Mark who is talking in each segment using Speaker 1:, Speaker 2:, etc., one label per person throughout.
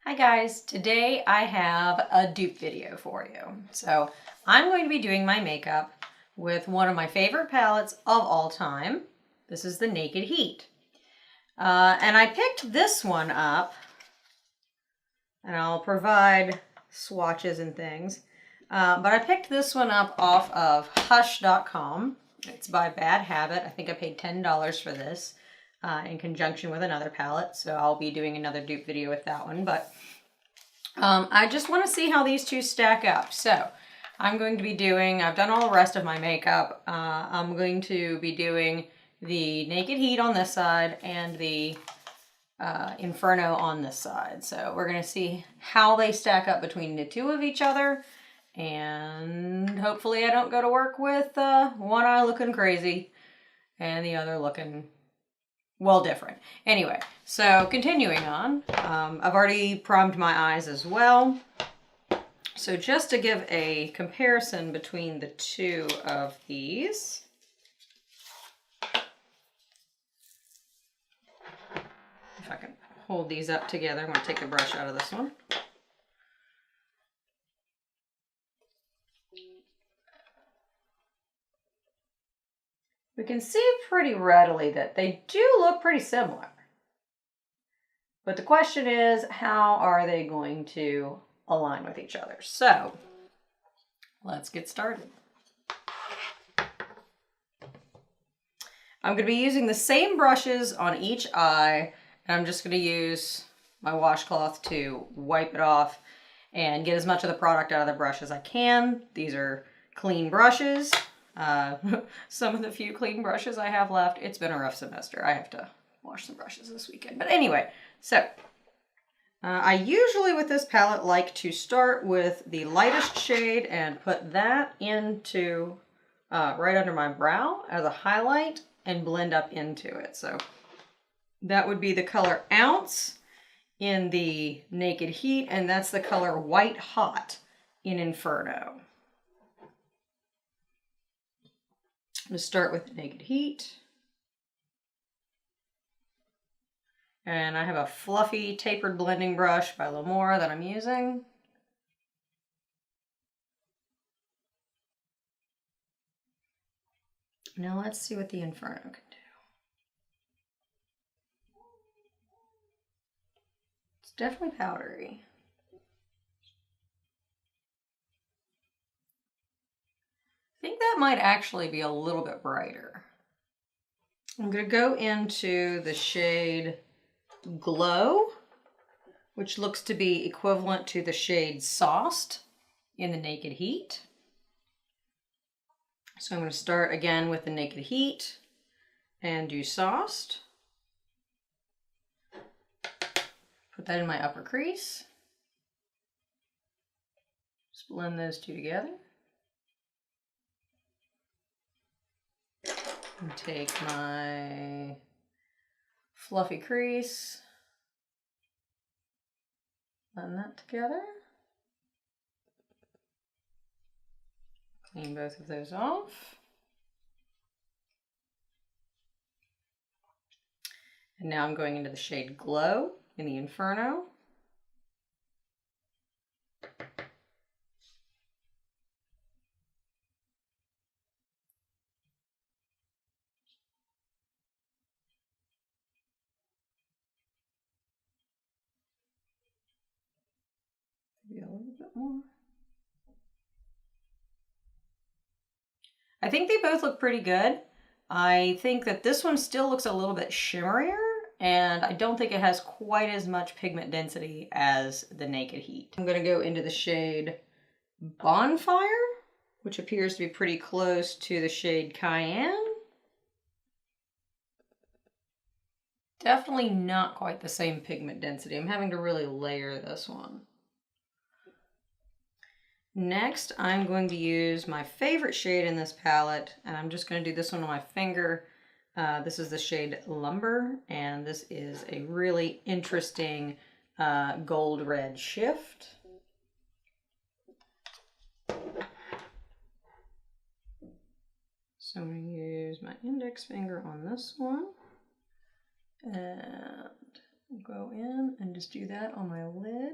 Speaker 1: Hi guys, today I have a dupe video for you. So I'm going to be doing my makeup with one of my favorite palettes of all time. This is the Naked Heat. And I picked this one up, and I'll provide swatches and things. But I picked this one up off of Hush.com. It's by Bad Habit. I think I paid $10 for this. In conjunction with another palette, so I'll be doing another dupe video with that one, but I just want to see how these two stack up. So I'm going to be doing, I've done all the rest of my makeup. I'm going to be doing the Naked Heat on this side and the Inferno on this side. So we're going to see how they stack up between the two of each other, and hopefully I don't go to work with one eye looking crazy and the other looking well different. Anyway, so continuing on, I've already primed my eyes as well. So just to give a comparison between the two of these, if I can hold these up together, I'm going to take the brush out of this one. We can see pretty readily that they do look pretty similar. But the question is, how are they going to align with each other? So let's get started. I'm going to be using the same brushes on each eye, and I'm just going to use my washcloth to wipe it off and get as much of the product out of the brush as I can. These are clean brushes. Some of the few clean brushes I have left. It's been a rough semester. I have to wash some brushes this weekend. But anyway, so I usually with this palette like to start with the lightest shade and put that into right under my brow as a highlight and blend up into it. So that would be the color Ounce in the Naked Heat, and that's the color White Hot in Inferno. I'm going to start with the Naked Heat. And I have a fluffy tapered blending brush by Lamora that I'm using. Now let's see what the Inferno can do. It's definitely powdery. I think that might actually be a little bit brighter. I'm going to go into the shade Glow, which looks to be equivalent to the shade Sauced in the Naked Heat. So I'm going to start again with the Naked Heat and do Sauced. Put that in my upper crease. Just blend those two together. And take my fluffy crease, blend that together. Clean both of those off. And now I'm going into the shade Glow in the Inferno. Maybe a little bit more. I think they both look pretty good. I think that this one still looks a little bit shimmerier, and I don't think it has quite as much pigment density as the Naked Heat. I'm going to go into the shade Bonfire, which appears to be pretty close to the shade Cayenne. Definitely not quite the same pigment density. I'm having to really layer this one. Next, I'm going to use my favorite shade in this palette, and I'm just going to do this one on my finger. This is the shade Lumber, and this is a really interesting gold red shift. So I'm going to use my index finger on this one and Go in and just do that on my lid.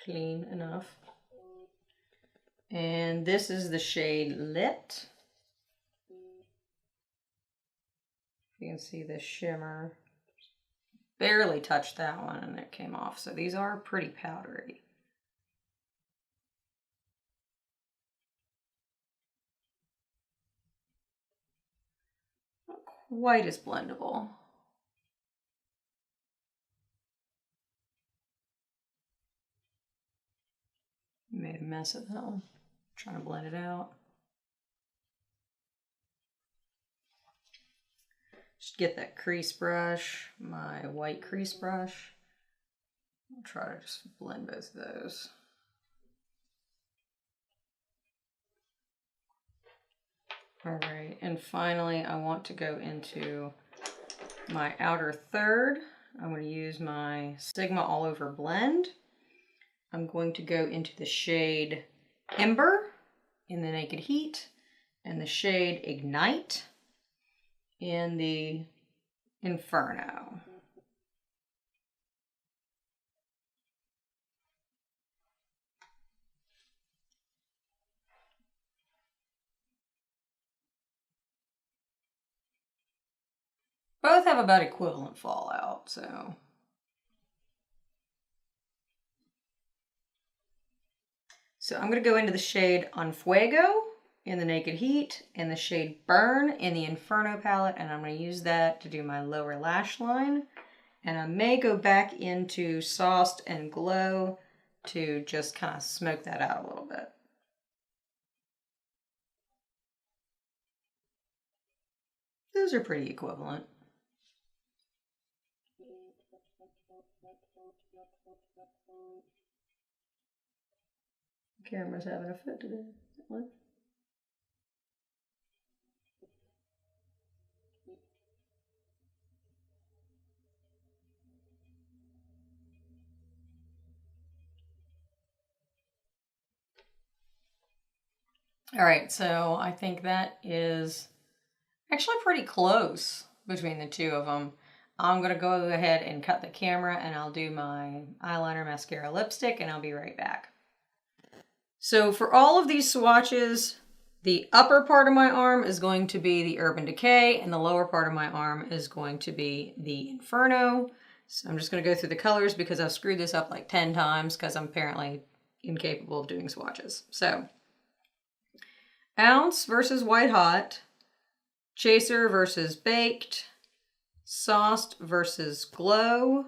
Speaker 1: Clean enough. And this is the shade Lit. You can see the shimmer. Barely touched that one and it came off. So these are pretty powdery. Not quite as blendable. Made a mess of that one. Trying to blend it out. Just get that crease brush, my white crease brush. I'll try to just blend both of those. All right, and finally I want to go into my outer third. I'm going to use my Sigma All Over Blend. I'm going to go into the shade Ember in the Naked Heat and the shade Ignite in the Inferno. Both have about equivalent fallout, so. So I'm going to go into the shade On Fuego in the Naked Heat and the shade Burn in the Inferno palette, and I'm going to use that to do my lower lash line. And I may go back into Sauced and Glow to just kind of smoke that out a little bit. Those are pretty equivalent. Camera's having a fit today. What? All right, so I think that is actually pretty close between the two of them. I'm gonna go ahead and cut the camera and I'll do my eyeliner, mascara, lipstick, and I'll be right back. So for all of these swatches, the upper part of my arm is going to be the Urban Decay and the lower part of my arm is going to be the Inferno. So I'm just gonna go through the colors because I've screwed this up like 10 times because I'm apparently incapable of doing swatches. So Ounce versus White Hot, Chaser versus Baked, Sauced versus Glow,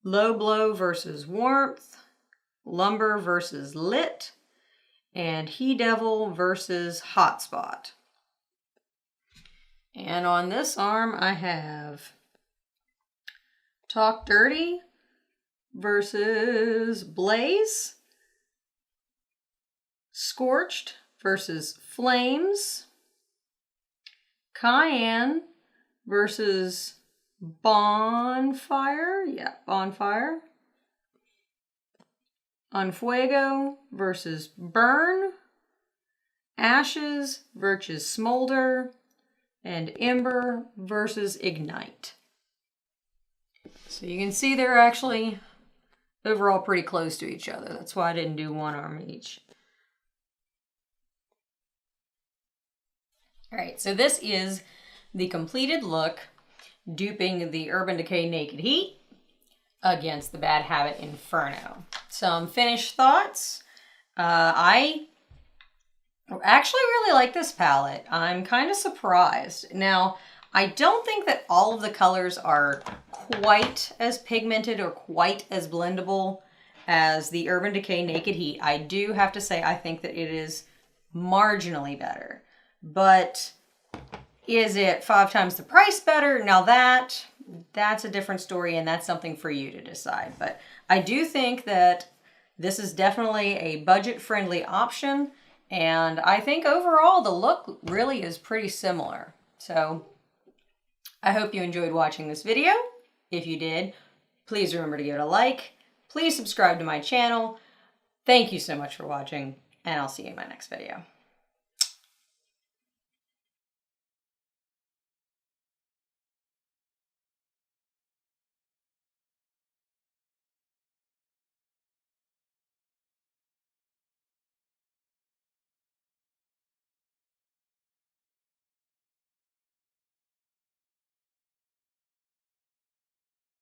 Speaker 1: Low Blow versus Warmth, Lumber versus Lit, and He Devil versus Hotspot. And on this arm I have Talk Dirty versus Blaze, Scorched versus Flames, Cayenne versus Bonfire, Bonfire, On Fuego versus Burn, Ashes versus Smolder, and Ember versus Ignite. So you can see they're actually overall pretty close to each other. That's why I didn't do one arm each. All right, so this is the completed look duping the Urban Decay Naked Heat against the Bad Habit Inferno. Some finished thoughts. I actually really like this palette. I'm kind of surprised. Now, I don't think that all of the colors are quite as pigmented or quite as blendable as the Urban Decay Naked Heat. I do have to say I think that it is marginally better. But is it 5 times the price better? Now that's a different story and that's something for you to decide. But I do think that this is definitely a budget-friendly option. And I think overall the look really is pretty similar. So I hope you enjoyed watching this video. If you did, please remember to give it a like. Please subscribe to my channel. Thank you so much for watching, and I'll see you in my next video.